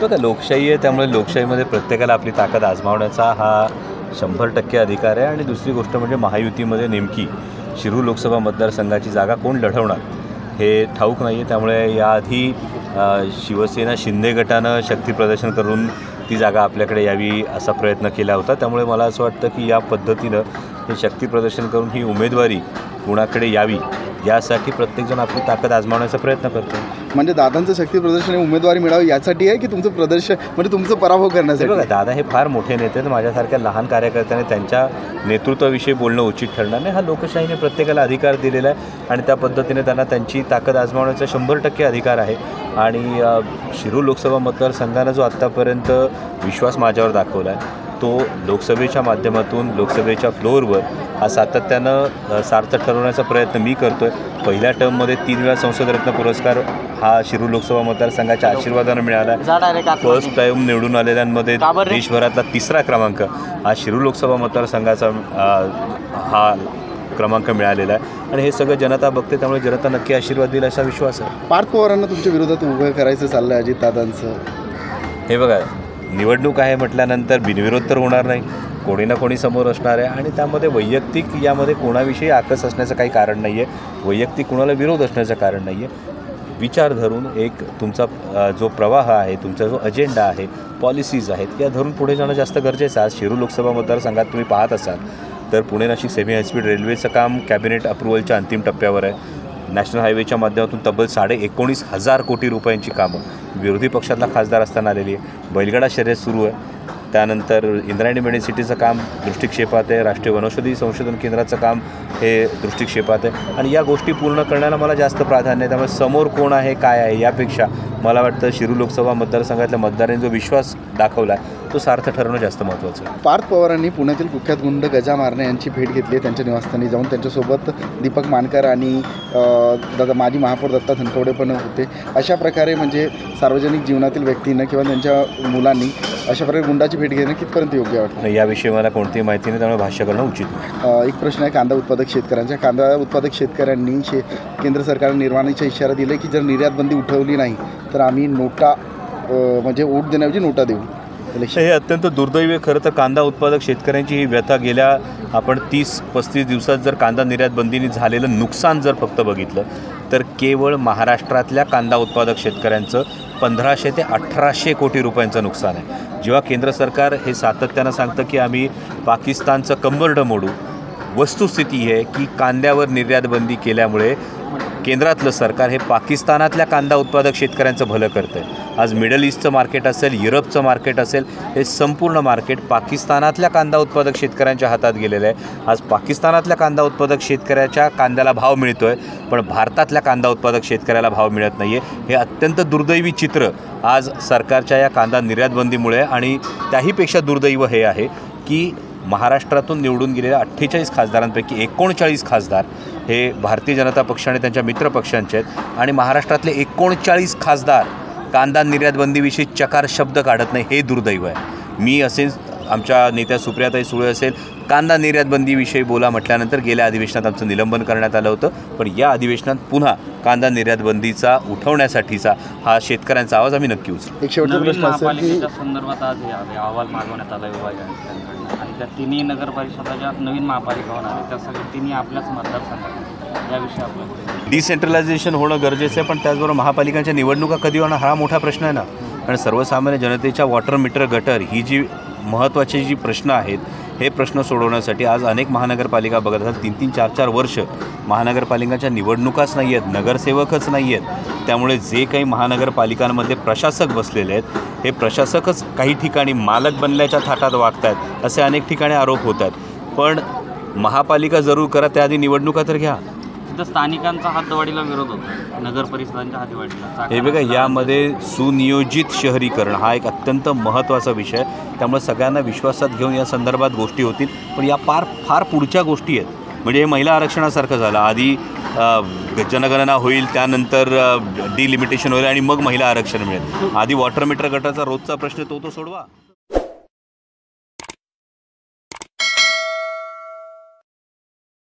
बघा, लोकशाही आहे, त्यामुळे लोकशाहीमध्ये प्रत्येकाला आपली ताकद आजमावण्याचा हा 100% अधिकार आहे. आणि दुसरी गोष्ट म्हणजे महायुतीमध्ये नेमकी शिरूर लोकसभा मतदारसंघाची जागा कोण लढवणार हे ठाऊक नाही आहे. त्यामुळे याआधी शिवसेना शिंदे गटानं शक्तीप्रदर्शन करून ती जागा आपल्याकडे यावी असा प्रयत्न केला होता. त्यामुळे मला असं वाटतं की या पद्धतीनं हे शक्तीप्रदर्शन करून ही उमेदवारी कुणाकडे यावी यासाठी प्रत्येकजण आपली ताकद आजमावण्याचा प्रयत्न करतो. म्हणजे दादांचं शक्ती प्रदर्शन उमेदवारी मिळावी यासाठी आहे की तुमचं प्रदर्शन म्हणजे तुमचं पराभव करण्यासाठी? बघा, दादा हे फार मोठे नेते आहेत. माझ्यासारख्या लहान कार्यकर्त्याने त्यांच्या नेतृत्वाविषयी बोलणं उचित ठरणार नाही. हा लोकशाहीने प्रत्येकाला अधिकार दिलेला आहे आणि त्या पद्धतीने त्यांना त्यांची ताकद आजमावण्याचा 100% अधिकार आहे. आणि शिरूर लोकसभा मतदारसंघानं जो आत्तापर्यंत विश्वास माझ्यावर दाखवला आहे तो लोकसभेच्या माध्यमातून लोकसभेच्या फ्लोअरवर हा सातत्यानं सार्थक ठरवण्याचा प्रयत्न मी करतो आहे. पहिल्या टर्ममध्ये 3 वेळा संसदरत्न पुरस्कार हा शिरूर लोकसभा मतदारसंघाच्या आशीर्वादानं मिळाला. फर्स्ट टाईम निवडून आलेल्यांमध्ये देशभरातला 3रा क्रमांक हा शिरूर लोकसभा मतदारसंघाचा हा क्रमांक मिळालेला आहे. आणि हे सगळं जनता बघते, त्यामुळे जनता नक्की आशीर्वाद देईल असा विश्वास आहे. पार्थ पवारांना तुमच्या विरोधात उभं करायचं चाललं आहे अजितदादांचं? हे बघा, निवडणूक आहे म्हटल्यानंतर बिनविरोध तर होणार नाही, कोणी ना कोणी समोर असणार आहे. आणि त्यामध्ये वैयक्तिक यामध्ये कोणाविषयी आकस असण्याचं काही कारण नाही आहे, वैयक्तिक कोणाला विरोध असण्याचं कारण नाही आहे. विचार धरून एक तुमचा जो प्रवाह आहे, तुमचा जो अजेंडा आहे, पॉलिसीज आहेत, या धरून पुढे जाणं जास्त गरजेचं आहे. आज शिरूर लोकसभा मतदारसंघात तुम्ही पाहत असाल तर पुणे नाशिक सेमी हायस्पीड रेल्वेचं काम कॅबिनेट अप्रुव्हलच्या अंतिम टप्प्यावर आहे. नॅशनल हायवेच्या माध्यमातून तब्बल 19,500 कोटी रुपयांची कामं विरोधी पक्षातला खासदार असताना आलेली आहे. बैलगाडा शर्यत सुरू आहे. त्यानंतर इंद्रायणी मेडिसिटीचं काम दृष्टिक्षेपात आहे. राष्ट्रीय वनौषधी संशोधन केंद्राचं काम हे दृष्टिक्षेपात आहे. आणि या गोष्टी पूर्ण करण्याला मला जास्त प्राधान्य आहे. त्यामुळे समोर कोण आहे काय आहे यापेक्षा मला वाटतं शिरूर लोकसभा मतदारसंघातल्या मतदारांनी जो विश्वास दाखवला आहे तो सार्थ ठरवणं जास्त महत्त्वाचं आहे. पार्थ पवारांनी पुण्यातील कुख्यात गुंड गजा मारणे यांची भेट घेतली आहे. त्यांच्या निवासस्थानी जाऊन त्यांच्यासोबत दीपक मानकर आणि माजी महापौर दत्ता धनकवडे पण होते. अशा प्रकारे म्हणजे सार्वजनिक जीवनातील व्यक्तींना किंवा त्यांच्या मुलांनी अशा प्रकारे गुंडाची भेट घेणं कितपर्यंत योग्य वाटतं? याविषयी मला कोणतीही माहिती नाही, त्यामुळे भाष्य करणं उचित नाही. एक प्रश्न आहे कांदा उत्पादक शेतकऱ्यांच्या. कांदा उत्पादक शेतकऱ्यांनी केंद्र सरकारने निर्वाणीचा इशारा दिला की जर निर्यात बंदी उठवली नाही तर आम्ही नोटा म्हणजे वोट देण्याऐवजी नोटा देऊ. हे अत्यंत दुर्दैवी आहे. खरं तर कांदा उत्पादक शेतकऱ्यांची ही व्यथा गेल्या आपण 30-35 दिवसात जर कांदा निर्यात बंदीने झालेलं नुकसान जर फक्त बघितलं तर केवळ महाराष्ट्रातल्या कांदा उत्पादक शेतकऱ्यांचं 1500 ते 1800 कोटी रुपयांचं नुकसान आहे. जेव्हा केंद्र सरकार हे सातत्यानं सांगतं की आम्ही पाकिस्तानचं कंबरडं मोडू, वस्तुस्थिती आहे की कांद्यावर निर्यात बंदी केल्यामुळे केंद्रातलं सरकार हे पाकिस्तानातल्या कांदा उत्पादक शेतकऱ्यांचं भलं करतं आहे. आज मिडल ईस्टचं मार्केट असेल, युरोपचं मार्केट असेल, हे संपूर्ण मार्केट पाकिस्तानातल्या कांदा उत्पादक शेतकऱ्यांच्या हातात गेलेलं आहे. आज पाकिस्तानातल्या कांदा उत्पादक शेतकऱ्याच्या कांद्याला भाव मिळतो आहे, पण भारतातल्या कांदा उत्पादक शेतकऱ्याला भाव मिळत नाही आहे. हे अत्यंत दुर्दैवी चित्र आज सरकारच्या या कांदा निर्यात बंदीमुळे. आणि त्याहीपेक्षा दुर्दैव हे आहे की महाराष्ट्रातून निवडून गेलेल्या 48 खासदारांपैकी 39 खासदार हे भारतीय जनता पक्ष आणि त्यांच्या मित्रपक्षांचे आहेत. आणि महाराष्ट्रातले 39 खासदार कांदा निर्यात बंदीविषयी चकार शब्द काढत नाही. हे दुर्दैव आहे. मी असेल, आमच्या नेत्या सुप्रियाताई सुळे असेल, कांदा निर्यात बंदीविषयी बोला म्हटल्यानंतर गेल्या अधिवेशनात आमचं निलंबन करण्यात आलं होतं. पण या अधिवेशनात पुन्हा कांदा निर्यात बंदीचा उठवण्यासाठीचा हा शेतकऱ्यांचा आवाज आम्ही नक्की उचलू. एक शेवटचा प्रश्न असेल की संदर्भात आज अहवाल मागवण्यात आला विभागाने आणि त्या तिन्ही नगरपरिषदाच्या नवीन महापालिका होणार आहे त्यासाठी तिन्ही आपल्याच मतदारसंघात याविषयी आपलं डिसेंट्रलायझेशन होणं गरजेचं आहे. पण त्याचबरोबर महापालिकांच्या निवडणुका कधी होणार हा मोठा प्रश्न आहे ना. आणि सर्वसामान्य जनतेच्या वॉटर मीटर गटर ही जी महत्त्वाची जी प्रश्न आहेत हे प्रश्न सोडवण्यासाठी आज अनेक महानगरपालिका बघत असतात. 3-3, 4-4 वर्ष महानगरपालिकांच्या निवडणुकाच नाही आहेत, नगरसेवकच नाही आहेत. त्यामुळे जे काही महानगरपालिकांमध्ये प्रशासक बसलेले आहेत हे प्रशासकच काही ठिकाणी मालक बनल्याच्या थाटात वागत आहेत असे अनेक ठिकाणी आरोप होत आहेत. पण महापालिका जरूर करा, त्याआधी निवडणुका तर घ्या. तिथं स्थानिकांचा हातवाढीला विरोध होतो, नगर परिषदांच्या हातवाढीला. हे बघा, यामध्ये सुनियोजित शहरीकरण हा एक अत्यंत महत्त्वाचा विषय. त्यामुळे सगळ्यांना विश्वासात घेऊन या संदर्भात गोष्टी होतील. पण या फार पुढच्या गोष्टी आहेत. म्हणजे हे महिला आरक्षणासारखं झालं. आधी जनगणना होईल, त्यानंतर डिलिमिटेशन होईल आणि मग महिला आरक्षण मिळेल. आधी वॉटर मीटर गटाचा रोजचा प्रश्न तो सोडवा.